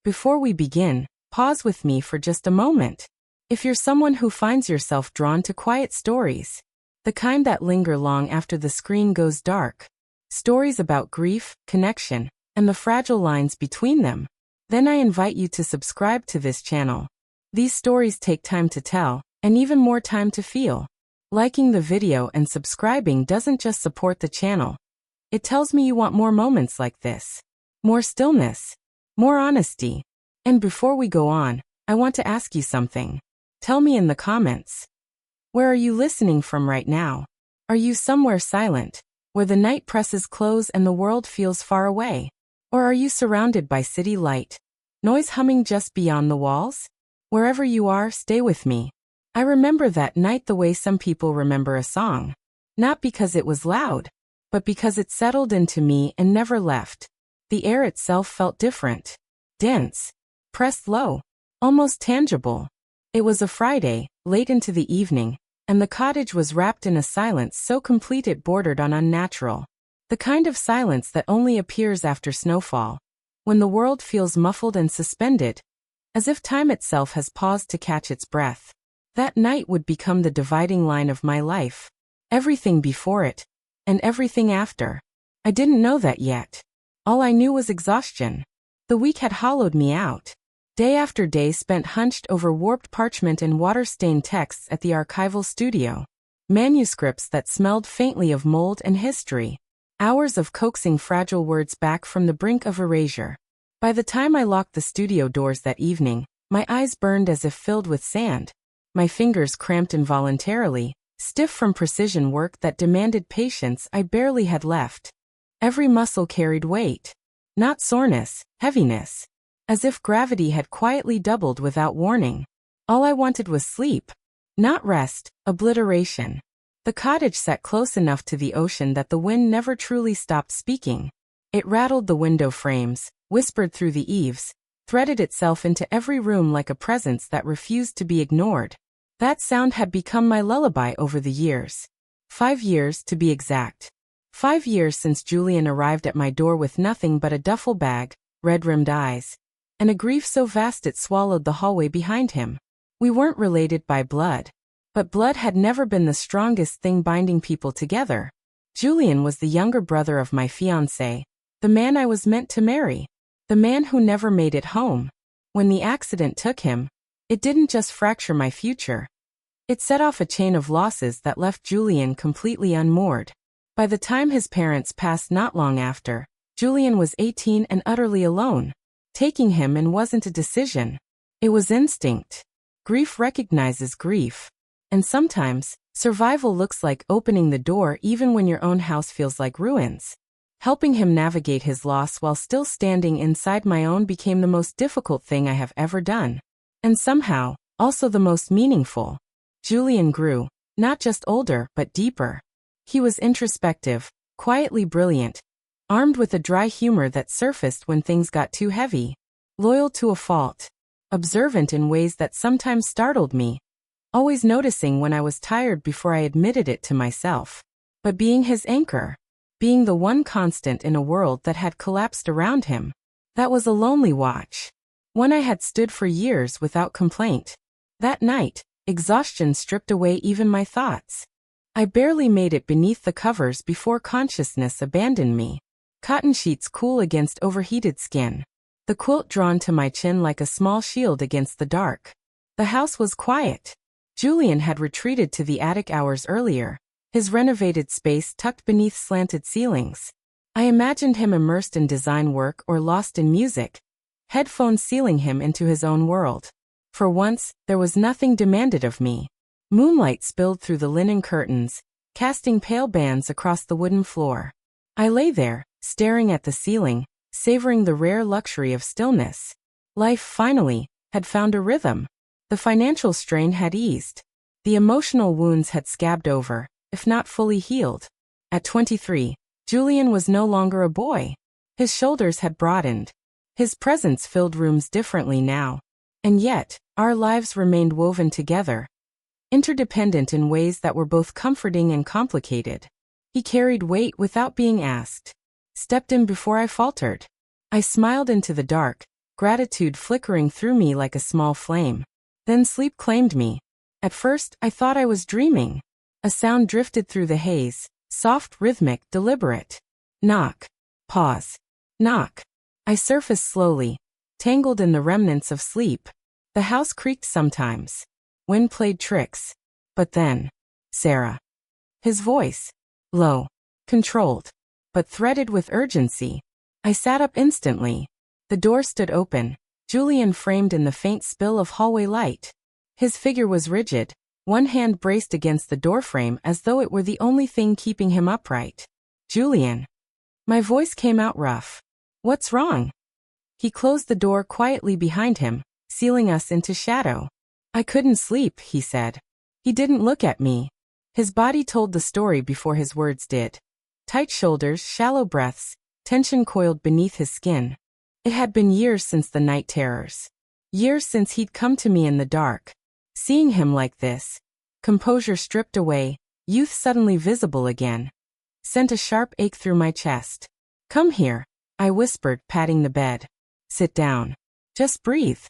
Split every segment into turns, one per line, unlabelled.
Before we begin, pause with me for just a moment. If you're someone who finds yourself drawn to quiet stories, the kind that linger long after the screen goes dark, stories about grief, connection, and the fragile lines between them, then I invite you to subscribe to this channel. These stories take time to tell, and even more time to feel. Liking the video and subscribing doesn't just support the channel. It tells me you want more moments like this. More stillness. More honesty. And before we go on, I want to ask you something. Tell me in the comments. Where are you listening from right now? Are you somewhere silent, where the night presses close and the world feels far away? Or are you surrounded by city light, noise humming just beyond the walls? Wherever you are, stay with me. I remember that night the way some people remember a song. Not because it was loud, but because it settled into me and never left. The air itself felt different. Dense. Pressed low. Almost tangible. It was a Friday, late into the evening, and the cottage was wrapped in a silence so complete it bordered on unnatural. The kind of silence that only appears after snowfall, when the world feels muffled and suspended, as if time itself has paused to catch its breath. That night would become the dividing line of my life. Everything before it, and everything after. I didn't know that yet. All I knew was exhaustion. The week had hollowed me out. Day after day spent hunched over warped parchment and water-stained texts at the archival studio. Manuscripts that smelled faintly of mold and history. Hours of coaxing fragile words back from the brink of erasure. By the time I locked the studio doors that evening, my eyes burned as if filled with sand. My fingers cramped involuntarily, stiff from precision work that demanded patience I barely had left. Every muscle carried weight. Not soreness, heaviness. As if gravity had quietly doubled without warning. All I wanted was sleep. Not rest, obliteration. The cottage sat close enough to the ocean that the wind never truly stopped speaking. It rattled the window frames, whispered through the eaves, threaded itself into every room like a presence that refused to be ignored. That sound had become my lullaby over the years. 5 years, to be exact. 5 years since Julian arrived at my door with nothing but a duffel bag, red-rimmed eyes, and a grief so vast it swallowed the hallway behind him. We weren't related by blood. But blood had never been the strongest thing binding people together. Julian was the younger brother of my fiancé, the man I was meant to marry, the man who never made it home. When the accident took him, it didn't just fracture my future. It set off a chain of losses that left Julian completely unmoored. By the time his parents passed not long after, Julian was 18 and utterly alone. Taking him in wasn't a decision. It was instinct. Grief recognizes grief. And sometimes, survival looks like opening the door even when your own house feels like ruins. Helping him navigate his loss while still standing inside my own became the most difficult thing I have ever done. And somehow, also the most meaningful. Julian grew, not just older, but deeper. He was introspective, quietly brilliant, armed with a dry humor that surfaced when things got too heavy. Loyal to a fault. Observant in ways that sometimes startled me. Always noticing when I was tired before I admitted it to myself. But being his anchor. Being the one constant in a world that had collapsed around him. That was a lonely watch. One I had stood for years without complaint. That night, exhaustion stripped away even my thoughts. I barely made it beneath the covers before consciousness abandoned me. Cotton sheets cool against overheated skin. The quilt drawn to my chin like a small shield against the dark. The house was quiet. Julian had retreated to the attic hours earlier, his renovated space tucked beneath slanted ceilings. I imagined him immersed in design work or lost in music, headphones sealing him into his own world. For once, there was nothing demanded of me. Moonlight spilled through the linen curtains, casting pale bands across the wooden floor. I lay there, staring at the ceiling, savoring the rare luxury of stillness. Life, finally, had found a rhythm. The financial strain had eased. The emotional wounds had scabbed over, if not fully healed. At 23, Julian was no longer a boy. His shoulders had broadened. His presence filled rooms differently now. And yet, our lives remained woven together, interdependent in ways that were both comforting and complicated. He carried weight without being asked. Stepped in before I faltered. I smiled into the dark, gratitude flickering through me like a small flame. Then sleep claimed me. At first, I thought I was dreaming. A sound drifted through the haze, soft, rhythmic, deliberate. Knock. Pause. Knock. I surfaced slowly, tangled in the remnants of sleep. The house creaked sometimes. Wind played tricks. But then, Sarah. His voice. Low. Controlled. But threaded with urgency. I sat up instantly. The door stood open, Julian framed in the faint spill of hallway light. His figure was rigid, one hand braced against the doorframe as though it were the only thing keeping him upright. Julian. My voice came out rough. What's wrong? He closed the door quietly behind him, sealing us into shadow. I couldn't sleep, he said. He didn't look at me. His body told the story before his words did. Tight shoulders, shallow breaths, tension coiled beneath his skin. It had been years since the night terrors. Years since he'd come to me in the dark. Seeing him like this, composure stripped away, youth suddenly visible again, sent a sharp ache through my chest. Come here, I whispered, patting the bed. Sit down. Just breathe.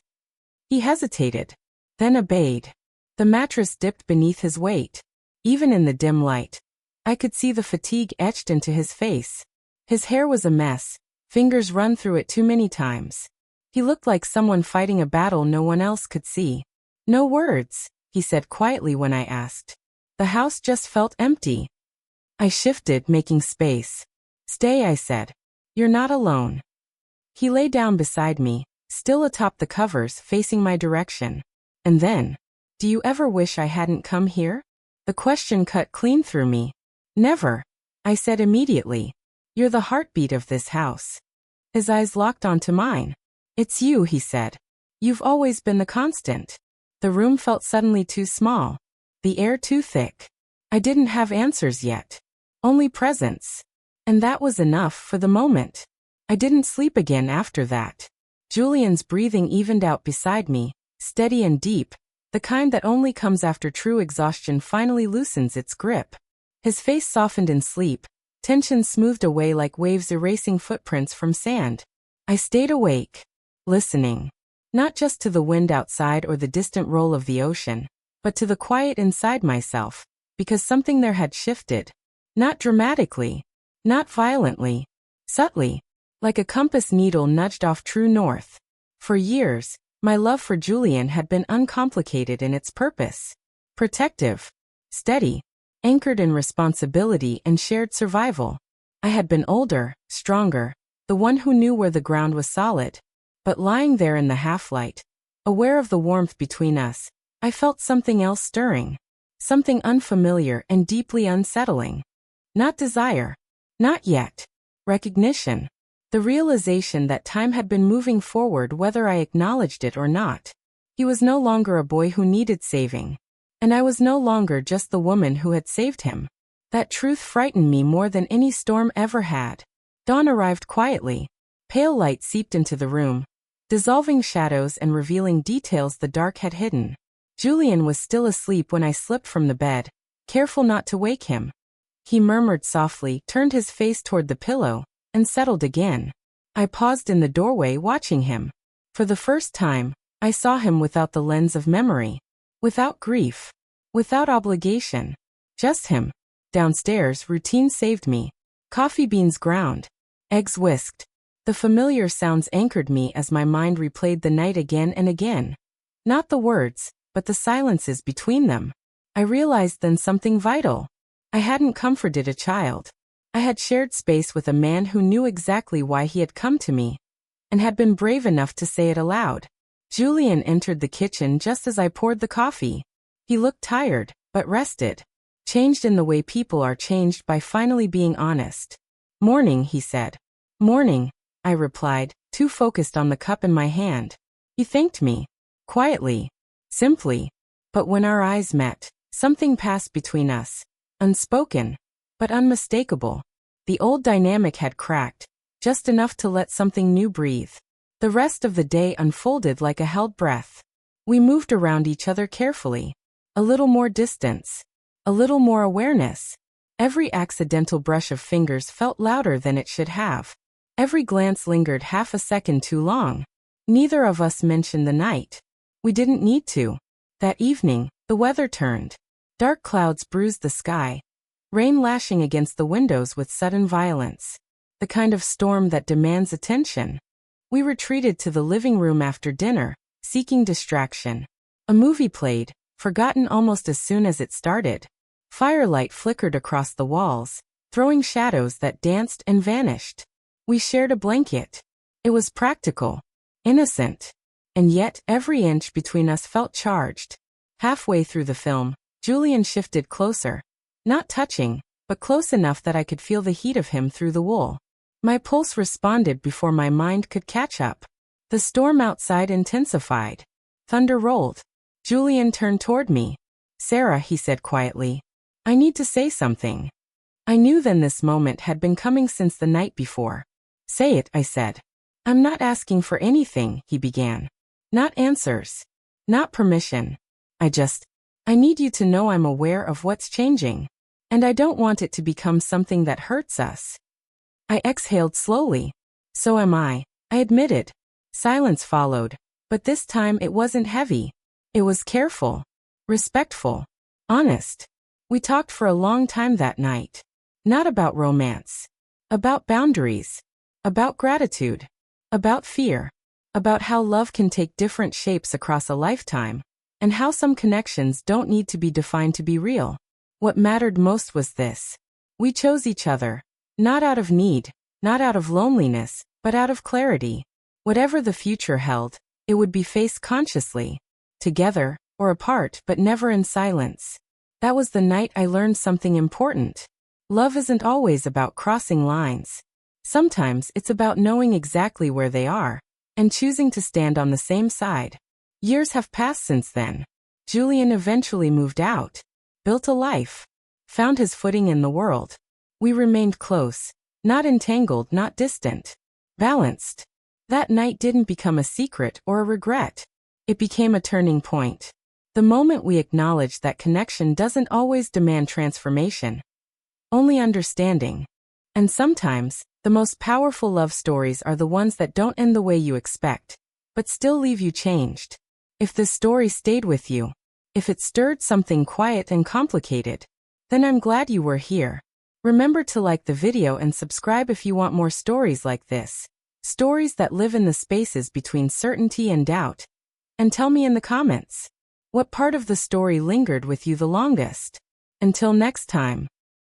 He hesitated, then obeyed. The mattress dipped beneath his weight. Even in the dim light, I could see the fatigue etched into his face. His hair was a mess, fingers run through it too many times. He looked like someone fighting a battle no one else could see. No words, he said quietly when I asked. The house just felt empty. I shifted, making space. Stay, I said. You're not alone. He lay down beside me, still atop the covers, facing my direction. And then, do you ever wish I hadn't come here? The question cut clean through me. Never, I said immediately. You're the heartbeat of this house. His eyes locked onto mine. It's you, he said. You've always been the constant. The room felt suddenly too small. The air too thick. I didn't have answers yet. Only presence. And that was enough for the moment. I didn't sleep again after that. Julian's breathing evened out beside me, steady and deep, the kind that only comes after true exhaustion finally loosens its grip. His face softened in sleep, tension smoothed away like waves erasing footprints from sand. I stayed awake, listening. Not just to the wind outside or the distant roll of the ocean, but to the quiet inside myself, because something there had shifted. Not dramatically, not violently, subtly, like a compass needle nudged off true north. For years, my love for Julian had been uncomplicated in its purpose. Protective, steady, anchored in responsibility and shared survival. I had been older, stronger, the one who knew where the ground was solid. But lying there in the half-light, aware of the warmth between us, I felt something else stirring. Something unfamiliar and deeply unsettling. Not desire. Not yet. Recognition. The realization that time had been moving forward whether I acknowledged it or not. He was no longer a boy who needed saving. And I was no longer just the woman who had saved him. That truth frightened me more than any storm ever had. Dawn arrived quietly. Pale light seeped into the room, dissolving shadows and revealing details the dark had hidden. Julian was still asleep when I slipped from the bed, careful not to wake him. He murmured softly, turned his face toward the pillow, and settled again. I paused in the doorway watching him. For the first time, I saw him without the lens of memory, without grief, without obligation. Just him. Downstairs, routine saved me. Coffee beans ground, eggs whisked. The familiar sounds anchored me as my mind replayed the night again and again. Not the words, but the silences between them. I realized then something vital. I hadn't comforted a child. I had shared space with a man who knew exactly why he had come to me, and had been brave enough to say it aloud. Julian entered the kitchen just as I poured the coffee. He looked tired, but rested. Changed in the way people are changed by finally being honest. Morning, he said. Morning, I replied, too focused on the cup in my hand. He thanked me. Quietly. Simply. But when our eyes met, something passed between us. Unspoken. But unmistakable. The old dynamic had cracked, just enough to let something new breathe. The rest of the day unfolded like a held breath. We moved around each other carefully. A little more distance. A little more awareness. Every accidental brush of fingers felt louder than it should have. Every glance lingered half a second too long. Neither of us mentioned the night. We didn't need to. That evening, the weather turned. Dark clouds bruised the sky, rain lashing against the windows with sudden violence. The kind of storm that demands attention. We retreated to the living room after dinner, seeking distraction. A movie played, forgotten almost as soon as it started. Firelight flickered across the walls, throwing shadows that danced and vanished. We shared a blanket. It was practical, innocent, and yet every inch between us felt charged. Halfway through the film, Julian shifted closer. Not touching, but close enough that I could feel the heat of him through the wool. My pulse responded before my mind could catch up. The storm outside intensified. Thunder rolled. Julian turned toward me. "Sarah," he said quietly, "I need to say something." I knew then this moment had been coming since the night before. "Say it," I said. "I'm not asking for anything," he began. "Not answers. Not permission. I need you to know I'm aware of what's changing. And I don't want it to become something that hurts us." I exhaled slowly. "So am I admitted. Silence followed, but this time it wasn't heavy. It was careful, respectful, honest. We talked for a long time that night. Not about romance. About boundaries. About gratitude. About fear. About how love can take different shapes across a lifetime. And how some connections don't need to be defined to be real. What mattered most was this. We chose each other. Not out of need, not out of loneliness, but out of clarity. Whatever the future held, it would be faced consciously. Together, or apart, but never in silence. That was the night I learned something important. Love isn't always about crossing lines. Sometimes it's about knowing exactly where they are, and choosing to stand on the same side. Years have passed since then. Julian eventually moved out, built a life, found his footing in the world. We remained close, not entangled, not distant, balanced. That night didn't become a secret or a regret. It became a turning point. The moment we acknowledged that connection doesn't always demand transformation, only understanding. And sometimes, the most powerful love stories are the ones that don't end the way you expect, but still leave you changed. If this story stayed with you, if it stirred something quiet and complicated, then I'm glad you were here. Remember to like the video and subscribe if you want more stories like this. Stories that live in the spaces between certainty and doubt. And tell me in the comments, what part of the story lingered with you the longest? Until next time.